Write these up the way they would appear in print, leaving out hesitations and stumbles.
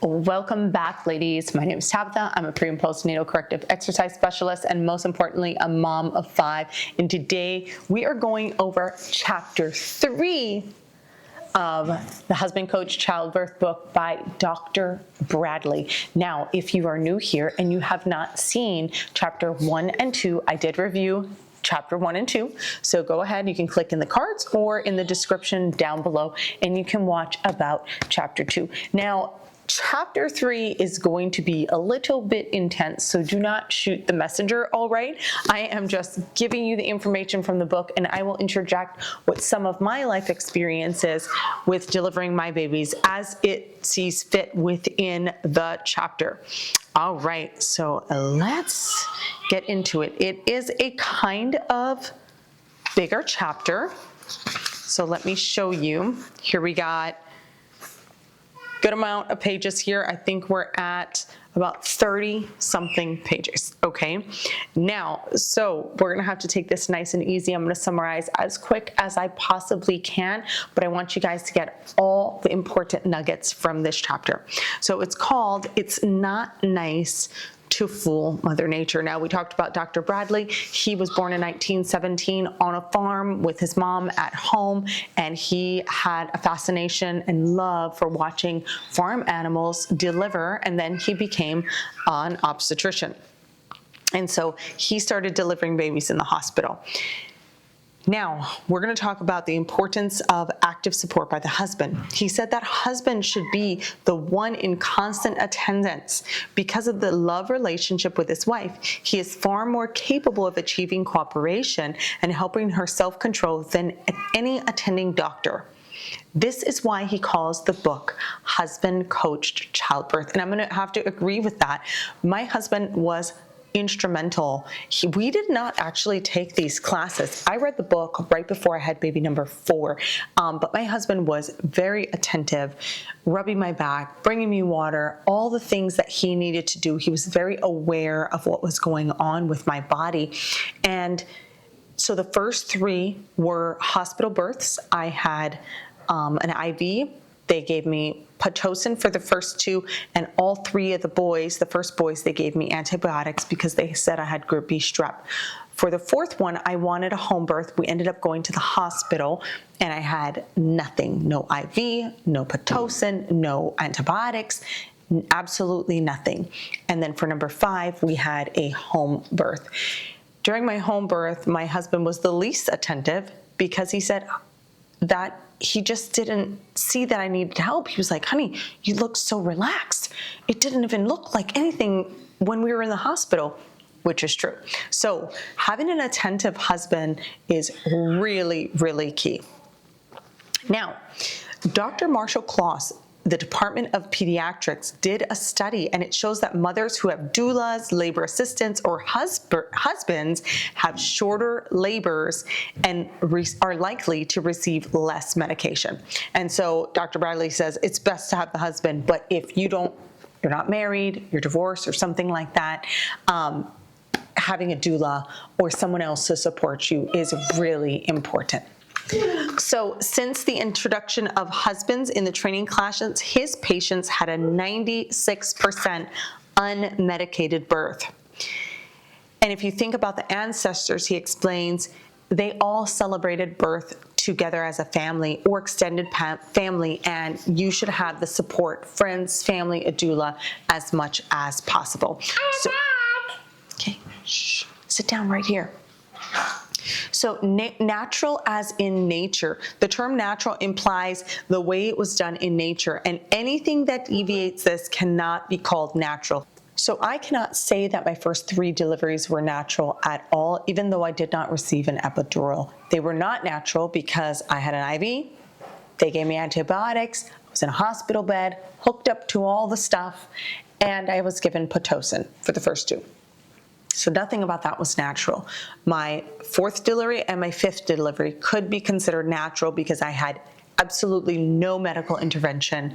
Welcome back, ladies. My name is Tabitha. I'm a pre and postnatal corrective exercise specialist, and most importantly, a mom of 5. And today we are going over chapter 3 of the Husband Coached Childbirth book by Dr. Bradley. Now, if you are new here and you have not seen chapter 1 and 2, I did review chapter 1 and 2. So go ahead, you can click in the cards or in the description down below, and you can watch about chapter 2. Now, chapter 3 is going to be a little bit intense, so do not shoot the messenger, all right? I am just giving you the information from the book, and I will interject what some of my life experiences with delivering my babies as it sees fit within the chapter. All right, so let's get into it. It is a kind of bigger chapter, so let me show you. Here we got good amount of pages here. I think we're at about 30 something pages. Okay. Now, so we're going to have to take this nice and easy. I'm going to summarize as quick as I possibly can, but I want you guys to get all the important nuggets from this chapter. So it's called It's Not Nice to Fool Mother Nature. Now, we talked about Dr. Bradley. He was born in 1917 on a farm with his mom at home, and he had a fascination and love for watching farm animals deliver, and then he became an obstetrician. And so he started delivering babies in the hospital. Now, we're going to talk about the importance of active support by the husband. He said that husband should be the one in constant attendance. Because of the love relationship with his wife, he is far more capable of achieving cooperation and helping her self-control than any attending doctor. This is why he calls the book Husband Coached Childbirth. And I'm going to have to agree with that. My husband was instrumental. We did not actually take these classes. I read the book right before I had baby number 4, but my husband was very attentive, rubbing my back, bringing me water, all the things that he needed to do. He was very aware of what was going on with my body. And so the first 3 were hospital births. I had an IV. They gave me Pitocin for the first 2, and all 3 of the boys, the first boys, they gave me antibiotics because they said I had group B strep. For the 4th one, I wanted a home birth. We ended up going to the hospital, and I had nothing. No IV, no Pitocin, no antibiotics, absolutely nothing. And then for number 5, we had a home birth. During my home birth, my husband was the least attentive because he said that he just didn't see that I needed help. He was like, honey, you look so relaxed. It didn't even look like anything when we were in the hospital, which is true. So having an attentive husband is really, really key. Now, Dr. Marshall Kloss, the Department of Pediatrics, did a study, and it shows that mothers who have doulas, labor assistants, or husbands have shorter labors and are likely to receive less medication. And so Dr. Bradley says it's best to have the husband, but if you're not married, you're divorced or something like that, having a doula or someone else to support you is really important. So since the introduction of husbands in the training classes, his patients had a 96% unmedicated birth. And if you think about the ancestors, he explains, they all celebrated birth together as a family or extended family, and you should have the support, friends, family, a doula, as much as possible. So, okay, shh, sit down right here. So natural as in nature. The term natural implies the way it was done in nature, and anything that deviates this cannot be called natural. So I cannot say that my first 3 deliveries were natural at all, even though I did not receive an epidural. They were not natural because I had an IV, they gave me antibiotics, I was in a hospital bed, hooked up to all the stuff, and I was given Pitocin for the first 2. So nothing about that was natural. My 4th delivery and my 5th delivery could be considered natural because I had absolutely no medical intervention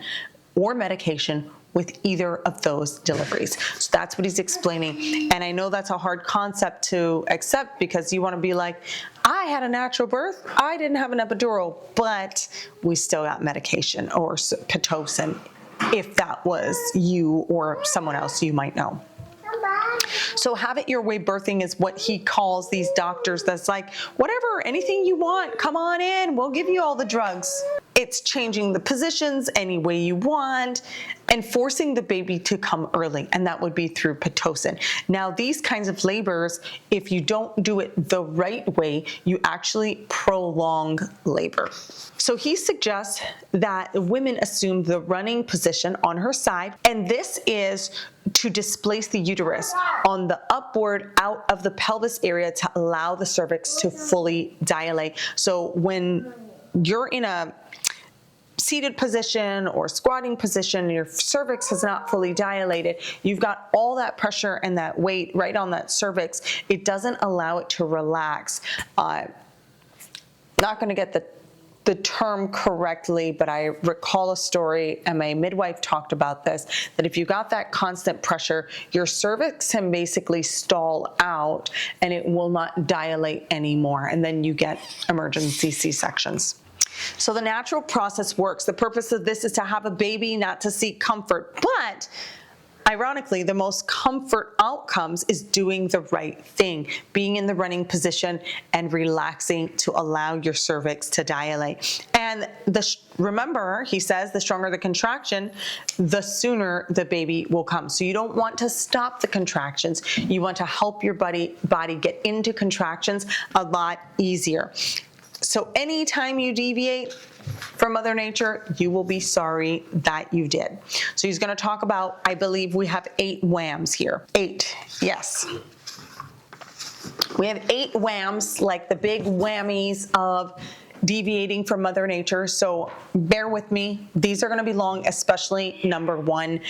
or medication with either of those deliveries. So that's what he's explaining. And I know that's a hard concept to accept because you want to be like, I had a natural birth, I didn't have an epidural, but we still got medication or Pitocin if that was you or someone else you might know. So have it your way birthing is what he calls these doctors that's like, whatever, anything you want, come on in, we'll give you all the drugs. It's changing the positions any way you want and forcing the baby to come early, and that would be through Pitocin. Now, these kinds of labors, if you don't do it the right way, you actually prolong labor. So he suggests that women assume the running position on her side, and this is to displace the uterus on the upward out of the pelvis area to allow the cervix to fully dilate. So when you're in a seated position or squatting position and your cervix has not fully dilated, you've got all that pressure and that weight right on that cervix. It doesn't allow it to relax. Not going to get the term correctly, but I recall a story, and my midwife talked about this, that if you got that constant pressure, your cervix can basically stall out and it will not dilate anymore, and then you get emergency C-sections. So the natural process works. The purpose of this is to have a baby, not to seek comfort. But ironically, the most comfort outcomes is doing the right thing, being in the running position and relaxing to allow your cervix to dilate. And remember, he says, the stronger the contraction, the sooner the baby will come. So you don't want to stop the contractions. You want to help your body get into contractions a lot easier. So anytime you deviate from Mother Nature, you will be sorry that you did. So he's going to talk about, I believe we have 8 whams here. 8, yes. We have 8 whams, like the big whammies of deviating from Mother Nature. So bear with me. These are going to be long, especially number 1.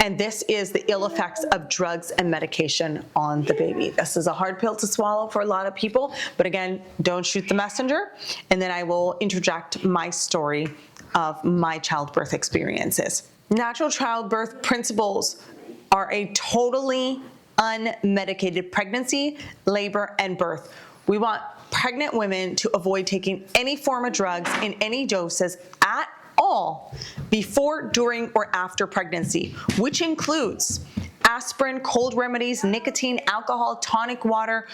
And this is the ill effects of drugs and medication on the baby. This is a hard pill to swallow for a lot of people, but again, don't shoot the messenger. And then I will interject my story of my childbirth experiences. Natural childbirth principles are a totally unmedicated pregnancy, labor, and birth. We want pregnant women to avoid taking any form of drugs in any doses at all before, during, or after pregnancy, which includes aspirin, cold remedies, nicotine, alcohol, tonic water,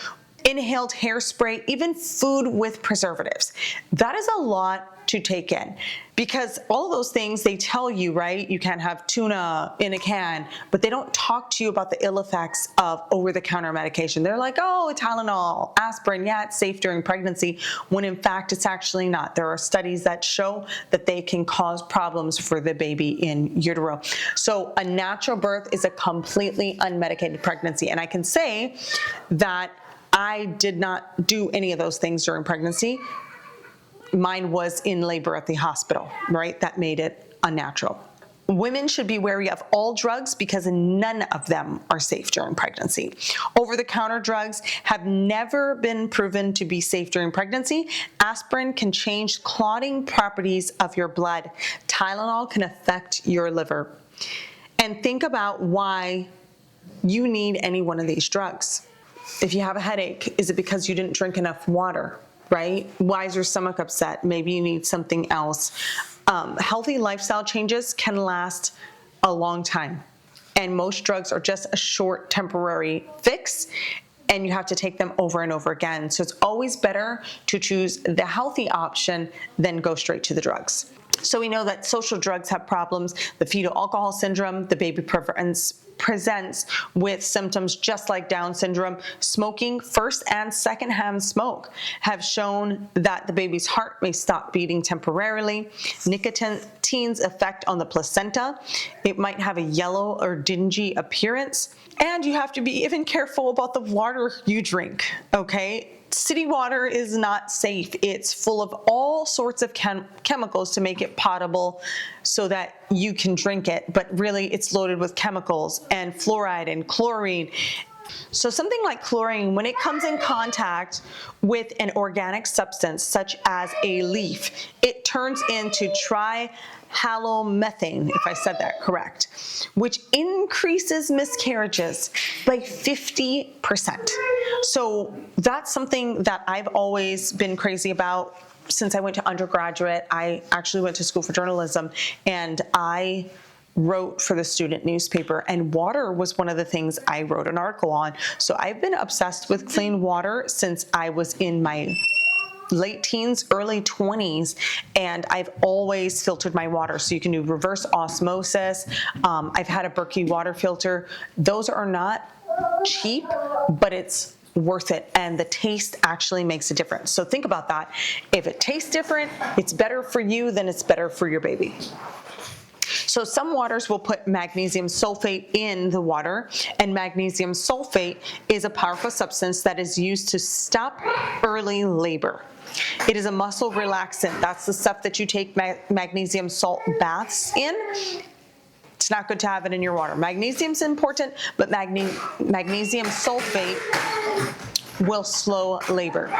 inhaled hairspray, even food with preservatives. That is a lot to take in, because all of those things, they tell you, right? You can't have tuna in a can, but they don't talk to you about the ill effects of over-the-counter medication. They're like, oh, Tylenol, aspirin, yeah, it's safe during pregnancy, when in fact it's actually not. There are studies that show that they can cause problems for the baby in utero. So a natural birth is a completely unmedicated pregnancy. And I can say that I did not do any of those things during pregnancy. Mine was in labor at the hospital, right? That made it unnatural. Women should be wary of all drugs because none of them are safe during pregnancy. Over-the-counter drugs have never been proven to be safe during pregnancy. Aspirin can change clotting properties of your blood. Tylenol can affect your liver. And think about why you need any one of these drugs. If you have a headache, is it because you didn't drink enough water? Right? Why is your stomach upset? Maybe you need something else. Healthy lifestyle changes can last a long time. And most drugs are just a short temporary fix, and you have to take them over and over again. So it's always better to choose the healthy option than go straight to the drugs. So we know that social drugs have problems. The fetal alcohol syndrome, the baby presents with symptoms just like Down syndrome. Smoking, first and secondhand smoke, have shown that the baby's heart may stop beating temporarily. Nicotine's effect on the placenta, it might have a yellow or dingy appearance. And you have to be even careful about the water you drink, okay? City water is not safe. It's full of all sorts of chemicals to make it potable so that you can drink it, but really it's loaded with chemicals and fluoride and chlorine. So something like chlorine, when it comes in contact with an organic substance such as a leaf, it turns into trihalomethane, if I said that correct, which increases miscarriages by 50%. So that's something that I've always been crazy about. since I went to undergraduate, I actually went to school for journalism, and I wrote for the student newspaper, and water was one of the things I wrote an article on. So I've been obsessed with clean water since I was in my late teens, early 20s, and I've always filtered my water. So you can do reverse osmosis. I've had a Berkey water filter. Those are not cheap, but it's worth it, and the taste actually makes a difference. So think about that. If it tastes different, it's better for you, then it's better for your baby. So some waters will put magnesium sulfate in the water, and magnesium sulfate is a powerful substance that is used to stop early labor. It is a muscle relaxant. That's the stuff that you take magnesium salt baths in. It's not good to have it in your water. Magnesium's important, but magnesium sulfate will slow labor.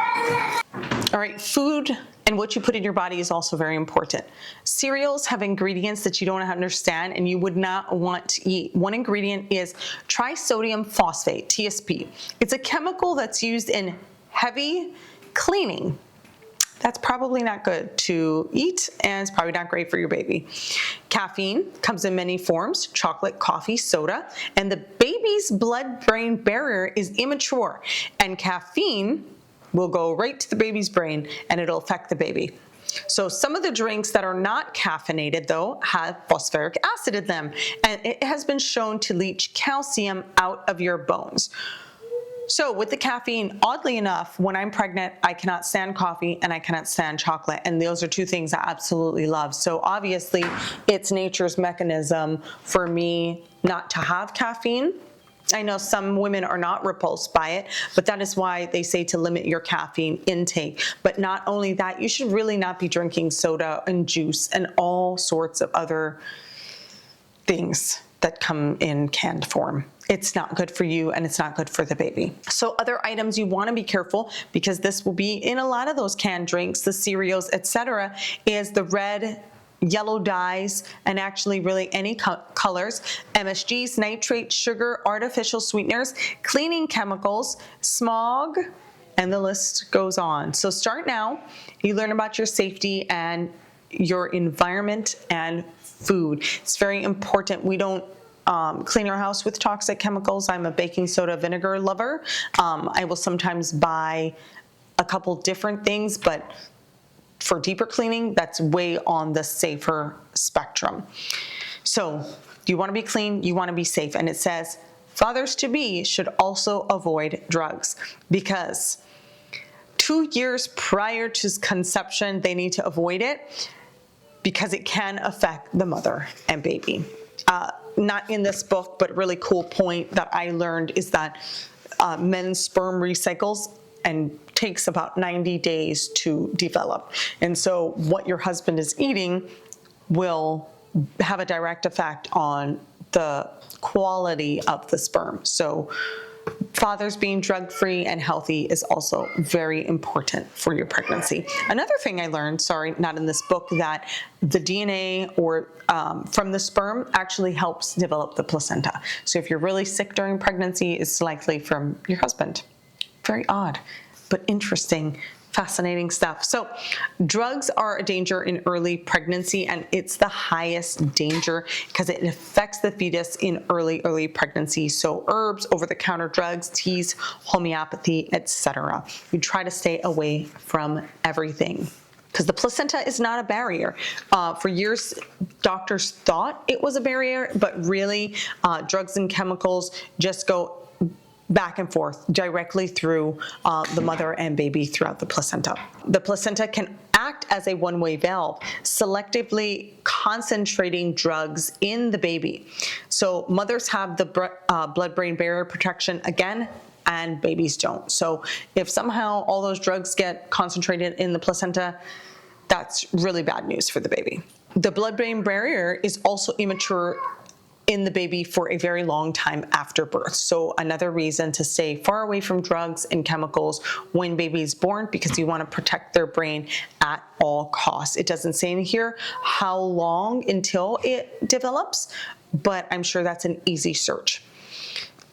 All right, food and what you put in your body is also very important. Cereals have ingredients that you don't understand and you would not want to eat. One ingredient is trisodium phosphate, TSP. It's a chemical that's used in heavy cleaning. That's probably not good to eat, and it's probably not great for your baby. Caffeine comes in many forms: chocolate, coffee, soda, and the baby's blood-brain barrier is immature, and caffeine will go right to the baby's brain and it'll affect the baby. So some of the drinks that are not caffeinated, though, have phosphoric acid in them, and it has been shown to leach calcium out of your bones. So with the caffeine, oddly enough, when I'm pregnant, I cannot stand coffee and I cannot stand chocolate. And those are two things I absolutely love. So obviously it's nature's mechanism for me not to have caffeine. I know some women are not repulsed by it, but that is why they say to limit your caffeine intake. But not only that, you should really not be drinking soda and juice and all sorts of other things that come in canned form. It's not good for you and it's not good for the baby. So other items you want to be careful, because this will be in a lot of those canned drinks, the cereals, etc., is the red, yellow dyes, and actually really any colors, MSGs, nitrates, sugar, artificial sweeteners, cleaning chemicals, smog, and the list goes on. So start now. You learn about your safety and your environment and food. It's very important. We don't clean our house with toxic chemicals. I'm a baking soda vinegar lover. I will sometimes buy a couple different things, but for deeper cleaning, that's way on the safer spectrum. So you want to be clean, you want to be safe. And it says fathers-to-be should also avoid drugs, because 2 years prior to conception, they need to avoid it because it can affect the mother and baby. Not in this book, but really cool point that I learned is that men's sperm recycles and takes about 90 days to develop. And so what your husband is eating will have a direct effect on the quality of the sperm. So fathers being drug-free and healthy is also very important for your pregnancy. Another thing I learned, sorry, not in this book, that the DNA or from the sperm actually helps develop the placenta. So if you're really sick during pregnancy, it's likely from your husband. Very odd, but interesting, fascinating stuff. So drugs are a danger in early pregnancy, and it's the highest danger because it affects the fetus in early pregnancy. So herbs, over-the-counter drugs, teas, homeopathy, etc. You try to stay away from everything, because the placenta is not a barrier. For years, doctors thought it was a barrier, but really drugs and chemicals just go back and forth directly through the mother and baby throughout the placenta. The placenta can act as a one-way valve, selectively concentrating drugs in the baby. So mothers have the blood-brain barrier protection again, and babies don't. So if somehow all those drugs get concentrated in the placenta, that's really bad news for the baby. The blood-brain barrier is also immature in the baby for a very long time after birth. So another reason to stay far away from drugs and chemicals when baby is born, because you want to protect their brain at all costs. It doesn't say in here how long until it develops, but I'm sure that's an easy search.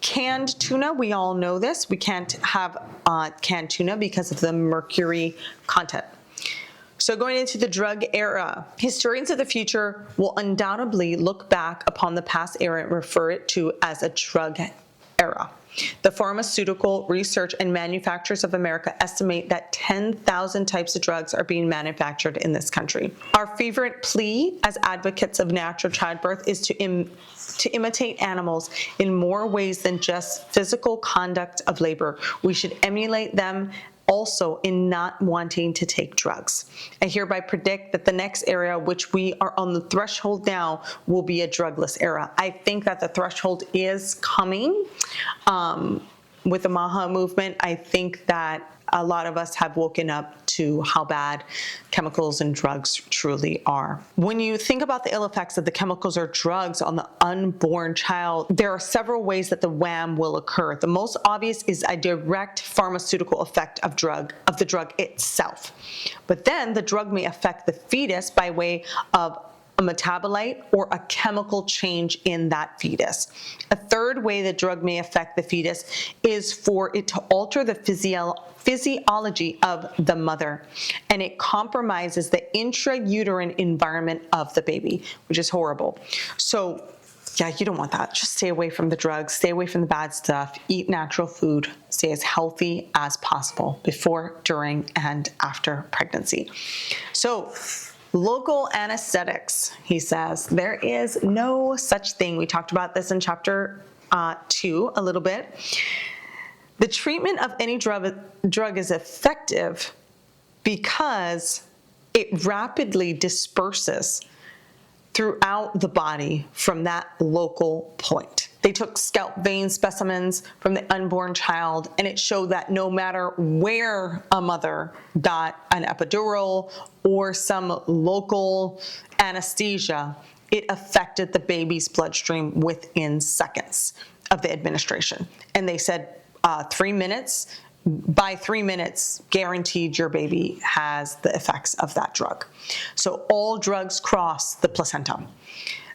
Canned tuna, we all know this. We can't have canned tuna because of the mercury content. So going into the drug era, historians of the future will undoubtedly look back upon the past era and refer it to as a drug era. The Pharmaceutical Research and Manufacturers of America estimate that 10,000 types of drugs are being manufactured in this country. Our favorite plea as advocates of natural childbirth is to imitate animals in more ways than just physical conduct of labor. We should emulate them also in not wanting to take drugs. I hereby predict that the next era, which we are on the threshold now, will be a drugless era. I think that the threshold is coming with the Mahalo movement. I think that a lot of us have woken up to how bad chemicals and drugs truly are. When you think about the ill effects of the chemicals or drugs on the unborn child, there are several ways that the wham will occur. The most obvious is a direct pharmaceutical effect of the drug itself. But then the drug may affect the fetus by way of a metabolite or a chemical change in that fetus. A third way the drug may affect the fetus is for it to alter the physiology of the mother, and it compromises the intrauterine environment of the baby, which is horrible. So yeah, you don't want that. Just stay away from the drugs, stay away from the bad stuff, eat natural food, stay as healthy as possible before, during, and after pregnancy. So local anesthetics, he says, there is no such thing. We talked about this in chapter 2 a little bit. The treatment of any drug is effective because it rapidly disperses throughout the body from that local point. They took scalp vein specimens from the unborn child, and it showed that no matter where a mother got an epidural or some local anesthesia, it affected the baby's bloodstream within seconds of the administration. And they said 3 minutes, by 3 minutes, guaranteed your baby has the effects of that drug. So all drugs cross the placenta.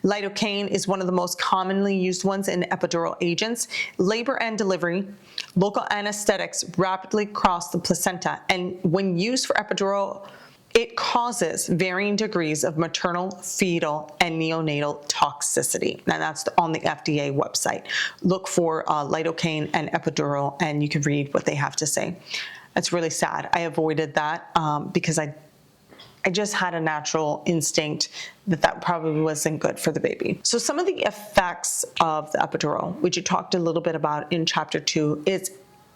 Lidocaine is one of the most commonly used ones in epidural agents. Labor and delivery, local anesthetics rapidly cross the placenta, and when used for epidural, it causes varying degrees of maternal, fetal, and neonatal toxicity. And that's on the FDA website. Look for lidocaine and epidural, and you can read what they have to say. It's really sad. I avoided that because I just had a natural instinct that probably wasn't good for the baby. So some of the effects of the epidural, which you talked a little bit about in chapter 2, is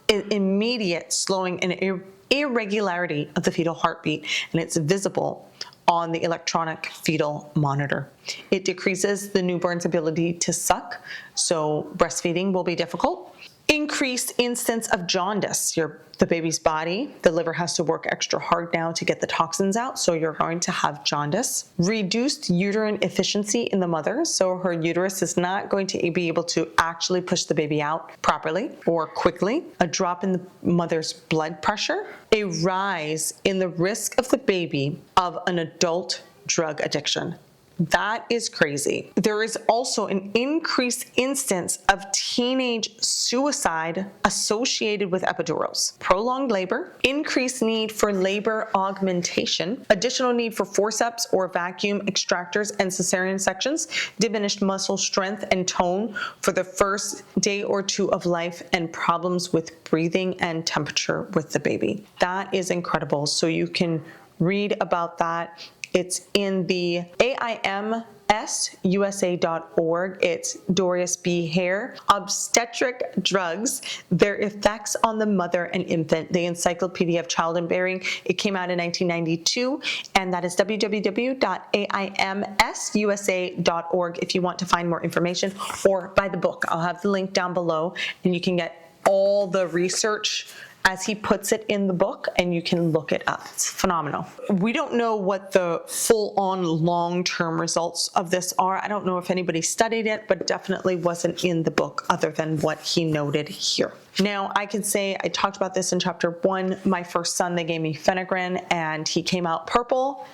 immediate slowing and irregularity of the fetal heartbeat, and it's visible on the electronic fetal monitor. It decreases the newborn's ability to suck, so breastfeeding will be difficult. Increased instance of jaundice. The baby's body, the liver has to work extra hard now to get the toxins out, so you're going to have jaundice. Reduced uterine efficiency in the mother, so her uterus is not going to be able to actually push the baby out properly or quickly. A drop in the mother's blood pressure. A rise in the risk of the baby of an adult drug addiction. That is crazy. There is also an increased instance of teenage suicide associated with epidurals. Prolonged labor, increased need for labor augmentation, additional need for forceps or vacuum extractors and cesarean sections, diminished muscle strength and tone for the first day or 2 of life, and problems with breathing and temperature with the baby. That is incredible. So you can read about that. It's in the AIMSusa.org. It's Doris B. Hare. Obstetric drugs, their effects on the mother and infant, the Encyclopedia of Childbearing. It came out in 1992, and that is www.aimsusa.org if you want to find more information, or buy the book. I'll have the link down below, and you can get all the research as he puts it in the book, and you can look it up. It's phenomenal. We don't know what the full-on long-term results of this are. I don't know if anybody studied it, but it definitely wasn't in the book other than what he noted here. Now, I can say, I talked about this in chapter 1. My first son, they gave me phenergan, and he came out purple.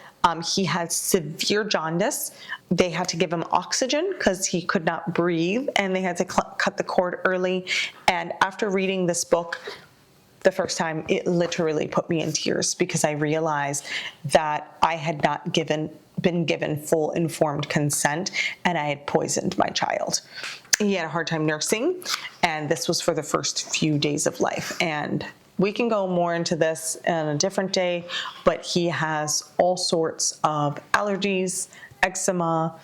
He had severe jaundice. They had to give him oxygen because he could not breathe, and they had to cut the cord early. And after reading this book, the first time, it literally put me in tears because I realized that I had not been given full informed consent and I had poisoned my child. He had a hard time nursing, and this was for the first few days of life. And we can go more into this on a different day, but he has all sorts of allergies, eczema,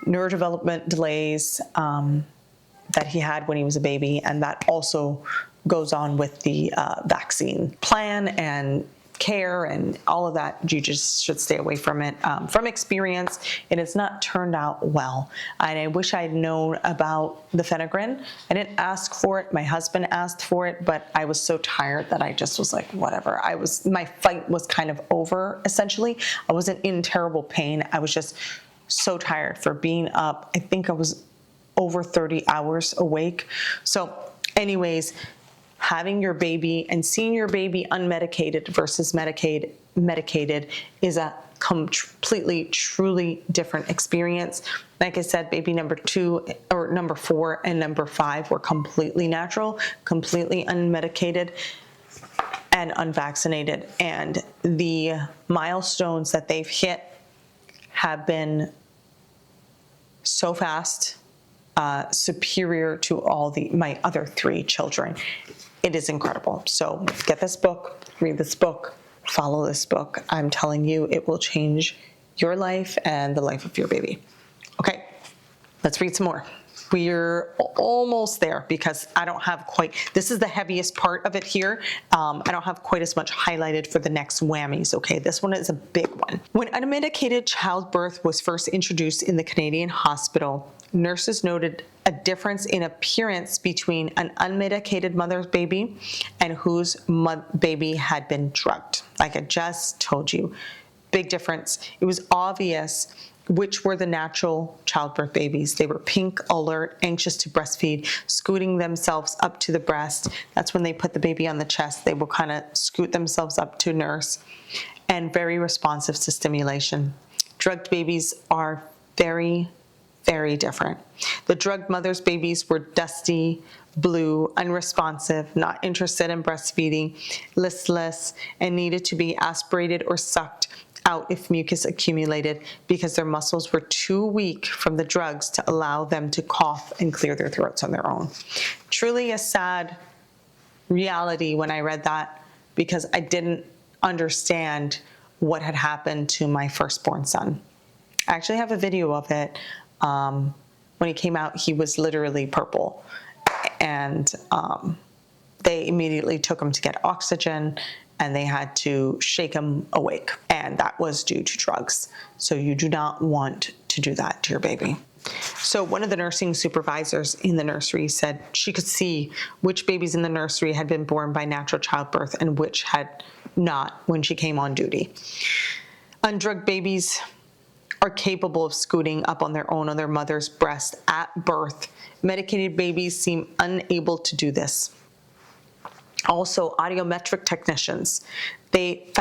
neurodevelopment delays that he had when he was a baby, and that also goes on with the vaccine plan and care and all of that. You just should stay away from it. From experience, it has not turned out well. And I wish I'd known about the phenogrin. I didn't ask for it. My husband asked for it, but I was so tired that I just was like, whatever. My fight was kind of over, essentially. I wasn't in terrible pain. I was just so tired for being up. I think I was over 30 hours awake. So anyways, having your baby and seeing your baby unmedicated versus medicated is a completely, truly different experience. Like I said, baby number 2 or number 4 and number 5 were completely natural, completely unmedicated and unvaccinated. And the milestones that they've hit have been so fast, superior to all my other 3 children. It is incredible. So get this book, read this book, follow this book. I'm telling you, it will change your life and the life of your baby. Okay, let's read some more. We're almost there because I don't have quite, this is the heaviest part of it here. I don't have quite as much highlighted for the next whammies, okay? This one is a big one. When unmedicated childbirth was first introduced in the Canadian hospital, nurses noted a difference in appearance between an unmedicated mother's baby and whose baby had been drugged. Like I just told you, big difference. It was obvious which were the natural childbirth babies. They were pink, alert, anxious to breastfeed, scooting themselves up to the breast. That's when they put the baby on the chest. They will kind of scoot themselves up to nurse, and very responsive to stimulation. Drugged babies are very, very different. The drugged mother's babies were dusty, blue, unresponsive, not interested in breastfeeding, listless, and needed to be aspirated or sucked out if mucus accumulated because their muscles were too weak from the drugs to allow them to cough and clear their throats on their own. Truly a sad reality when I read that, because I didn't understand what had happened to my firstborn son. I actually have a video of it. When he came out, he was literally purple, and they immediately took him to get oxygen, and they had to shake him awake, and that was due to drugs. So you do not want to do that to your baby. So one of the nursing supervisors in the nursery said she could see which babies in the nursery had been born by natural childbirth and which had not when she came on duty. Undrugged babies are capable of scooting up on their own on their mother's breast at birth. Medicated babies seem unable to do this. Also, audiometric technicians, they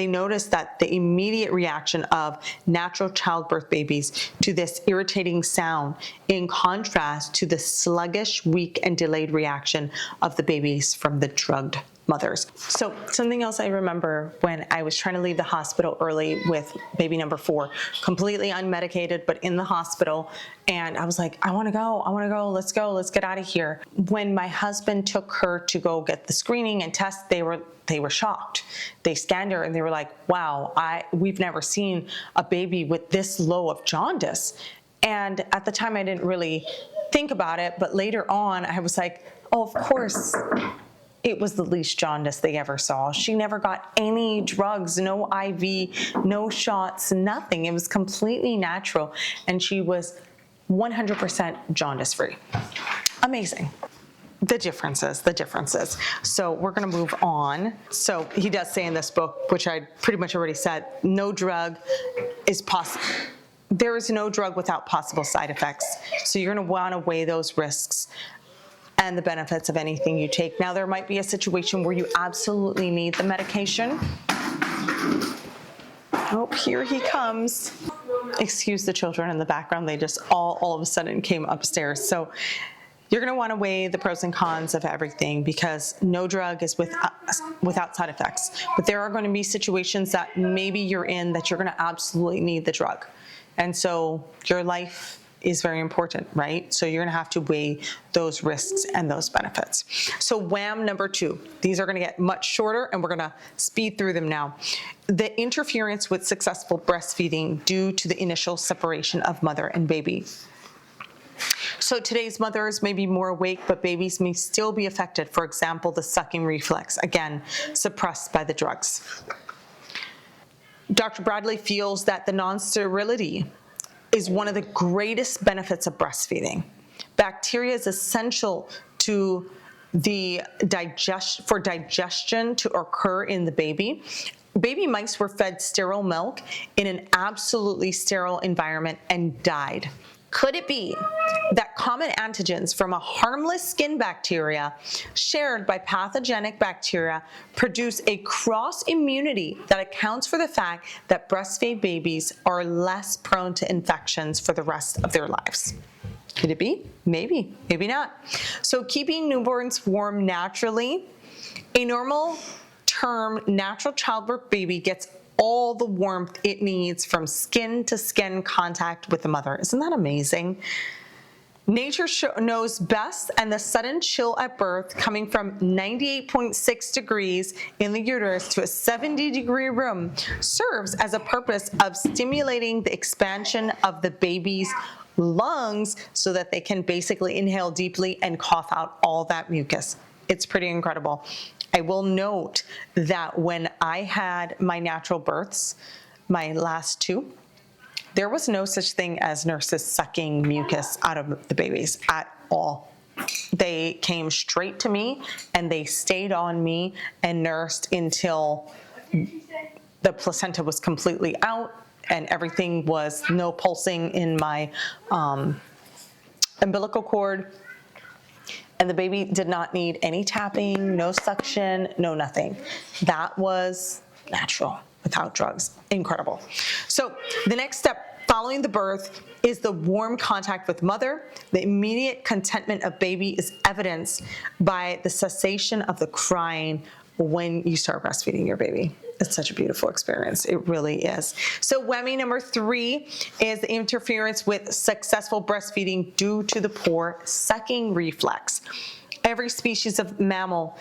noticed that the immediate reaction of natural childbirth babies to this irritating sound, in contrast to the sluggish, weak, and delayed reaction of the babies from the drugged mothers. So something else I remember when I was trying to leave the hospital early with baby number 4, completely unmedicated, but in the hospital. And I was like, I want to go, let's go, let's get out of here. When my husband took her to go get the screening and test, they were shocked. They scanned her and they were like, wow, we've never seen a baby with this low of jaundice. And at the time I didn't really think about it, but later on I was like, oh, of course, it was the least jaundice they ever saw. She never got any drugs, no IV, no shots, nothing. It was completely natural, and she was 100% jaundice free. Amazing. The differences. So we're gonna move on. So he does say in this book, which I pretty much already said, no drug is possible. There is no drug without possible side effects. So you're gonna wanna weigh those risks and the benefits of anything you take. Now, there might be a situation where you absolutely need the medication. Oh, here he comes. Excuse the children in the background. They just all of a sudden came upstairs. So You're going to want to weigh the pros and cons of everything, because no drug is without side effects. But there are going to be situations that maybe you're in that you're going to absolutely need the drug. And so your life is very important, right? So you're going to have to weigh those risks and those benefits. So wham number 2. These are going to get much shorter, and we're going to speed through them now. The interference with successful breastfeeding due to the initial separation of mother and baby. So today's mothers may be more awake, but babies may still be affected. For example, the sucking reflex, again, suppressed by the drugs. Dr. Bradley feels that the non-sterility is one of the greatest benefits of breastfeeding. Bacteria is essential to for digestion to occur in the baby. Baby mice were fed sterile milk in an absolutely sterile environment and died. Could it be that common antigens from a harmless skin bacteria shared by pathogenic bacteria produce a cross immunity that accounts for the fact that breastfed babies are less prone to infections for the rest of their lives? Could it be? Maybe, maybe not. So keeping newborns warm naturally, a normal term natural childbirth baby gets all the warmth it needs from skin to skin contact with the mother. Isn't that amazing? Nature knows best, and the sudden chill at birth, coming from 98.6 degrees in the uterus to a 70-degree room, serves as a purpose of stimulating the expansion of the baby's lungs so that they can basically inhale deeply and cough out all that mucus. It's pretty incredible. I will note that when I had my natural births, my last 2, there was no such thing as nurses sucking mucus out of the babies at all. They came straight to me, and they stayed on me and nursed until the placenta was completely out and everything was no pulsing in my umbilical cord. And the baby did not need any tapping, no suction, no nothing. That was natural, without drugs. Incredible. So the next step following the birth is the warm contact with mother. The immediate contentment of baby is evidenced by the cessation of the crying when you start breastfeeding your baby. It's such a beautiful experience. It really is. So whammy number 3 is the interference with successful breastfeeding due to the poor sucking reflex. Every species of mammal,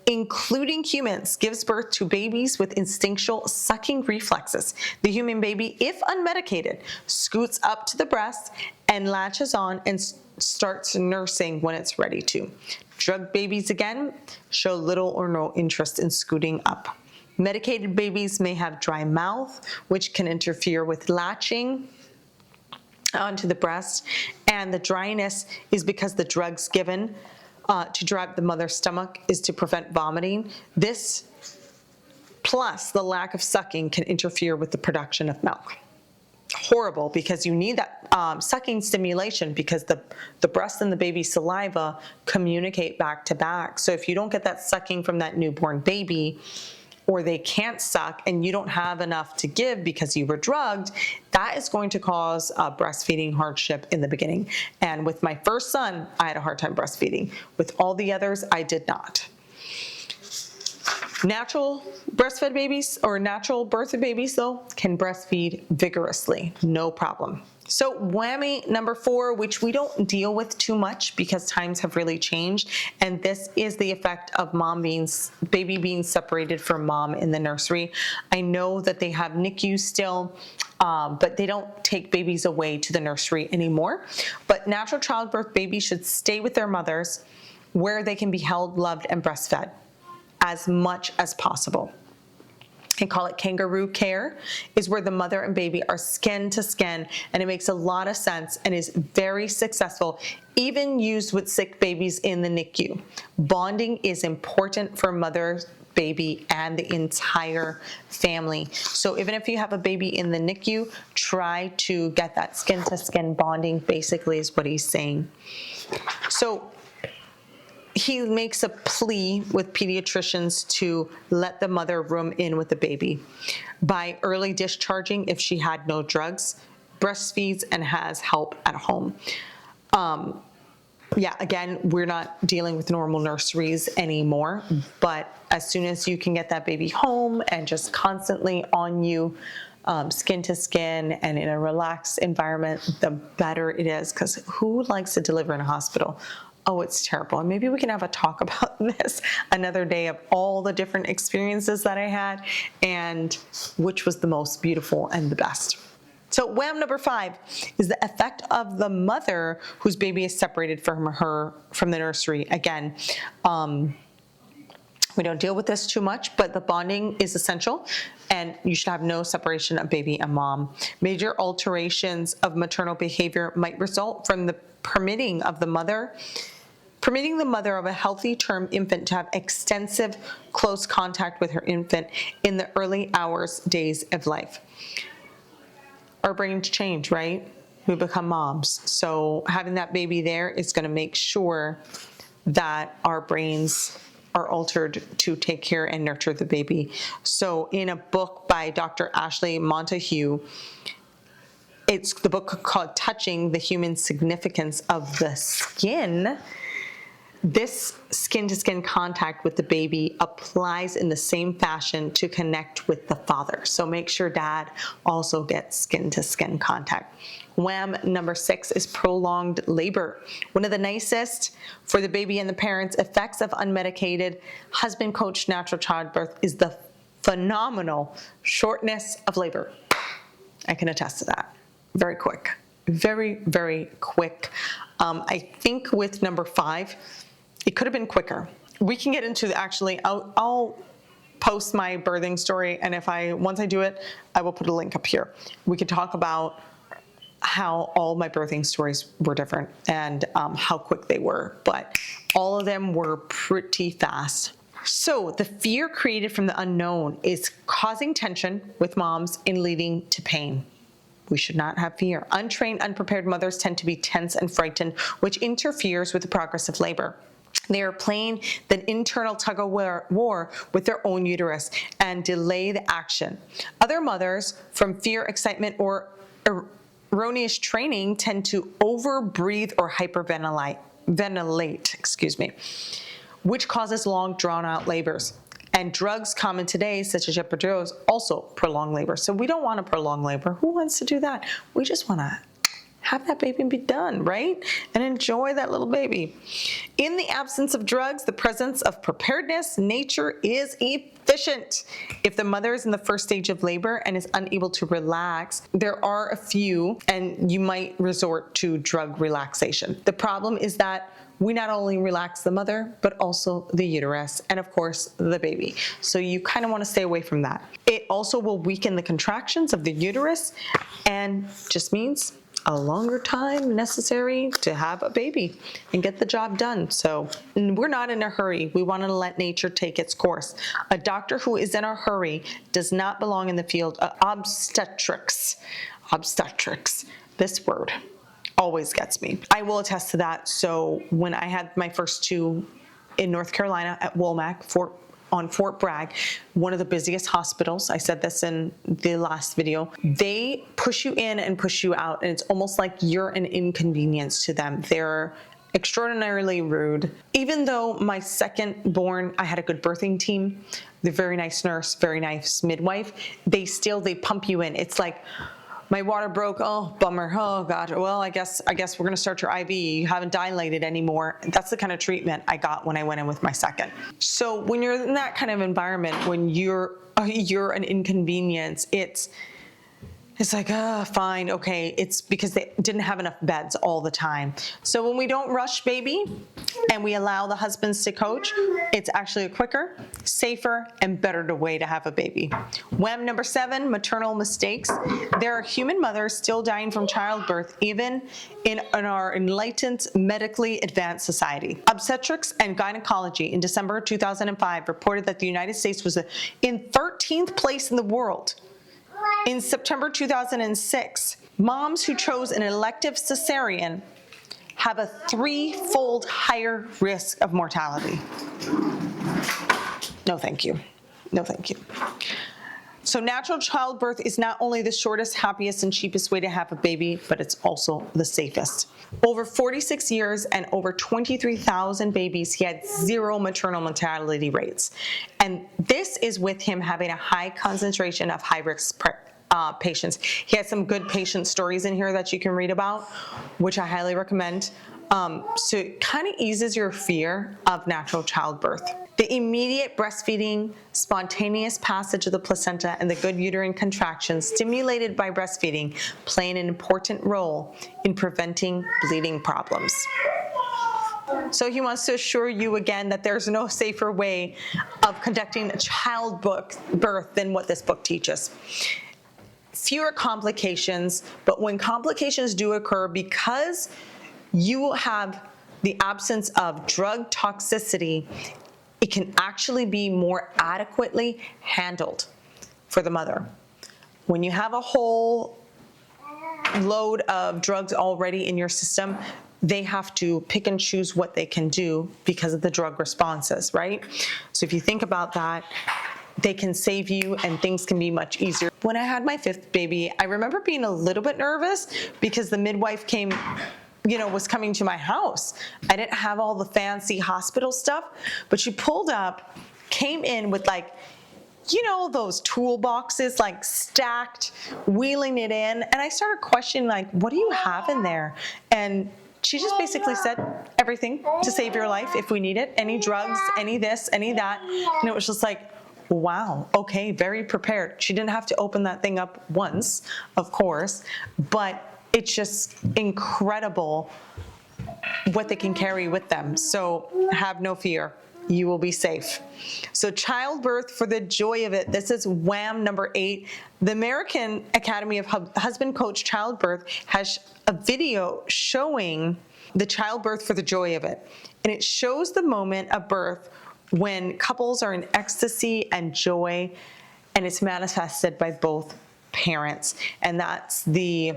including humans, gives birth to babies with instinctual sucking reflexes. The human baby, if unmedicated, scoots up to the breast and latches on and starts nursing when it's ready to. Drug babies, again, show little or no interest in scooting up. Medicated babies may have dry mouth, which can interfere with latching onto the breast, and the dryness is because the drugs given to dry up the mother's stomach is to prevent vomiting. This, plus the lack of sucking, can interfere with the production of milk. Horrible, because you need that sucking stimulation, because the breast and the baby's saliva communicate back to back. So if you don't get that sucking from that newborn baby, or they can't suck and you don't have enough to give because you were drugged, that is going to cause breastfeeding hardship in the beginning. And with my first son, I had a hard time breastfeeding. With all the others, I did not. Natural breastfed babies, or natural birthed babies though, can breastfeed vigorously, no problem. So whammy number 4, which we don't deal with too much because times have really changed, and this is the effect of baby being separated from mom in the nursery. I know that they have NICU still, but they don't take babies away to the nursery anymore. But natural childbirth babies should stay with their mothers where they can be held, loved, and breastfed as much as possible. I call it kangaroo care, is where the mother and baby are skin to skin, and it makes a lot of sense and is very successful, even used with sick babies in the NICU. Bonding is important for mother, baby, and the entire family. So even if you have a baby in the NICU, try to get that skin to skin bonding, basically is what he's saying. So he makes a plea with pediatricians to let the mother room in with the baby by early discharging if she had no drugs, breastfeeds, and has help at home. yeah, again, we're not dealing with normal nurseries anymore, but as soon as you can get that baby home and just constantly on you, skin to skin and in a relaxed environment, the better it is, because who likes to deliver in a hospital? Oh, it's terrible. And maybe we can have a talk about this another day, of all the different experiences that I had and which was the most beautiful and the best. So wham number 5 is the effect of the mother whose baby is separated from the nursery. Again, we don't deal with this too much, but the bonding is essential, and you should have no separation of baby and mom. Major alterations of maternal behavior might result from the permitting the mother of a healthy term infant to have extensive, close contact with her infant in the early hours, days of life. Our brains change, right? We become moms. So having that baby there is going to make sure that our brains are altered to take care and nurture the baby. So in a book by Dr. Ashley Montague, it's the book called Touching the Human Significance of the Skin. This skin-to-skin contact with the baby applies in the same fashion to connect with the father. So make sure dad also gets skin-to-skin contact. Wham number 6 is prolonged labor. One of the nicest for the baby and the parents effects of unmedicated, husband-coached natural childbirth is the phenomenal shortness of labor. I can attest to that. Very quick. Very, very quick. I think with number 5, it could have been quicker. We can get into I'll post my birthing story, and once I do it, I will put a link up here. We could talk about how all my birthing stories were different and how quick they were, but all of them were pretty fast. So the fear created from the unknown is causing tension with moms and leading to pain. We should not have fear. Untrained, unprepared mothers tend to be tense and frightened, which interferes with the progress of labor. They are playing the internal tug-of-war with their own uterus and delay the action. Other mothers, from fear, excitement, or erroneous training, tend to over-breathe or hyperventilate, which causes long, drawn-out labors. And drugs common today, such as epidurals, also prolong labor. So we don't want to prolong labor. Who wants to do that? We just want to have that baby be done, right? And enjoy that little baby. In the absence of drugs, the presence of preparedness, nature is efficient. If the mother is in the first stage of labor and is unable to relax, there are a few, and you might resort to drug relaxation. The problem is that we not only relax the mother, but also the uterus, and of course, the baby. So you kind of want to stay away from that. It also will weaken the contractions of the uterus and just means a longer time necessary to have a baby and get the job done. So we're not in a hurry. We want to let nature take its course. A doctor who is in a hurry does not belong in the field of obstetrics. Obstetrics, this word always gets me. I will attest to that. So when I had my first 2 in North Carolina at Womack, on Fort Bragg, one of the busiest hospitals, I said this in the last video, they push you in and push you out, and it's almost like you're an inconvenience to them. They're extraordinarily rude. Even though my second born, I had a good birthing team, the very nice nurse, very nice midwife, they pump you in. It's like, my water broke, oh, bummer, oh God, well, I guess we're gonna start your IV, you haven't dilated anymore. That's the kind of treatment I got when I went in with my second. So when you're in that kind of environment, when you're an inconvenience, it's like, fine, okay. It's because they didn't have enough beds all the time. So when we don't rush baby and we allow the husbands to coach, it's actually a quicker, safer, and better way to have a baby. Wham number 7, maternal mistakes. There are human mothers still dying from childbirth, even in our enlightened, medically advanced society. Obstetrics and Gynecology in December 2005 reported that the United States was in 13th place in the world. In September 2006, moms who chose an elective cesarean have a 3-fold higher risk of mortality. No, thank you. No, thank you. So So natural childbirth is not only the shortest, happiest, and cheapest way to have a baby, but it's also the safest. Over 46 years and over 23,000 babies, he had 0 maternal mortality rates. And this is with him having a high concentration of high-risk patients. He has some good patient stories in here that you can read about, which I highly recommend. So it kind of eases your fear of natural childbirth. The immediate breastfeeding, spontaneous passage of the placenta, and the good uterine contractions stimulated by breastfeeding play an important role in preventing bleeding problems. So he wants to assure you again that there's no safer way of conducting a childbirth than what this book teaches. Fewer complications, but when complications do occur, because you will have the absence of drug toxicity, it can actually be more adequately handled for the mother. When you have a whole load of drugs already in your system, they have to pick and choose what they can do because of the drug responses, right? So if you think about that, they can save you and things can be much easier. When I had my 5th baby, I remember being a little bit nervous because the midwife was coming to my house. I didn't have all the fancy hospital stuff, but she pulled up, came in with those toolboxes stacked, wheeling it in. And I started questioning what do you have in there? And she just basically said everything to save your life if we need it. Any drugs, any this, any that. And it was just wow, okay, very prepared. She didn't have to open that thing up once, of course, but it's just incredible what they can carry with them. So have no fear. You will be safe. So childbirth for the joy of it. This is WHAM number 8. The American Academy of Husband Coached Childbirth has a video showing the childbirth for the joy of it. And it shows the moment of birth when couples are in ecstasy and joy, and it's manifested by both parents. And that's the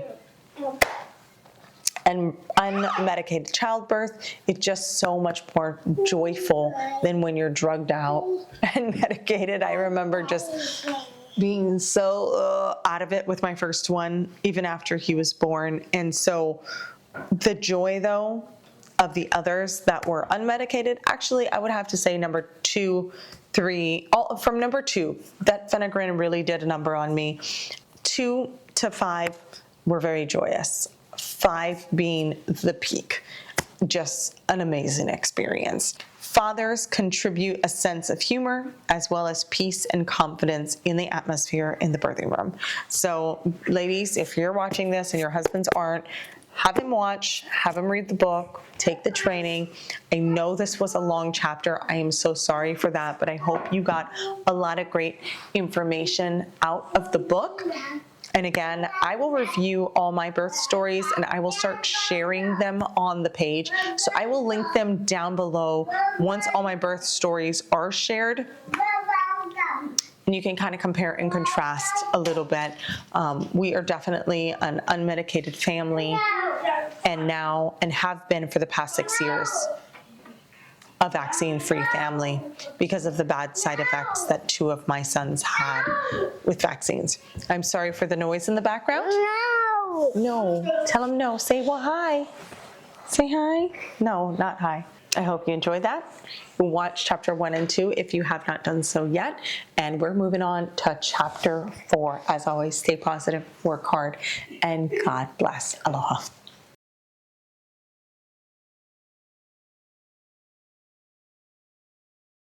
unmedicated childbirth. It's just so much more joyful than when you're drugged out and medicated. I remember just being so out of it with my first one, even after he was born. And so the joy, though, of the others that were unmedicated, actually, I would have to say number 2, 3, from number 2, that phenogrin really did a number on me. 2 to 5 were very joyous. 5 being the peak. Just an amazing experience. Fathers contribute a sense of humor as well as peace and confidence in the atmosphere in the birthing room. So ladies, if you're watching this and your husbands aren't, have him watch, have him read the book, take the training. I know this was a long chapter. I am so sorry for that, but I hope you got a lot of great information out of the book. And again, I will review all my birth stories and I will start sharing them on the page. So I will link them down below once all my birth stories are shared. And you can kind of compare and contrast a little bit. We are definitely an unmedicated family and have been for the past 6 years a vaccine-free family because of the bad side effects that 2 of my sons had with vaccines. I'm sorry for the noise in the background. No. No. Tell them no. Say, well, hi. Say hi. No, not hi. I hope you enjoyed that. Watch chapter 1 and 2 if you have not done so yet. And we're moving on to chapter 4. As always, stay positive, work hard, and God bless. Aloha.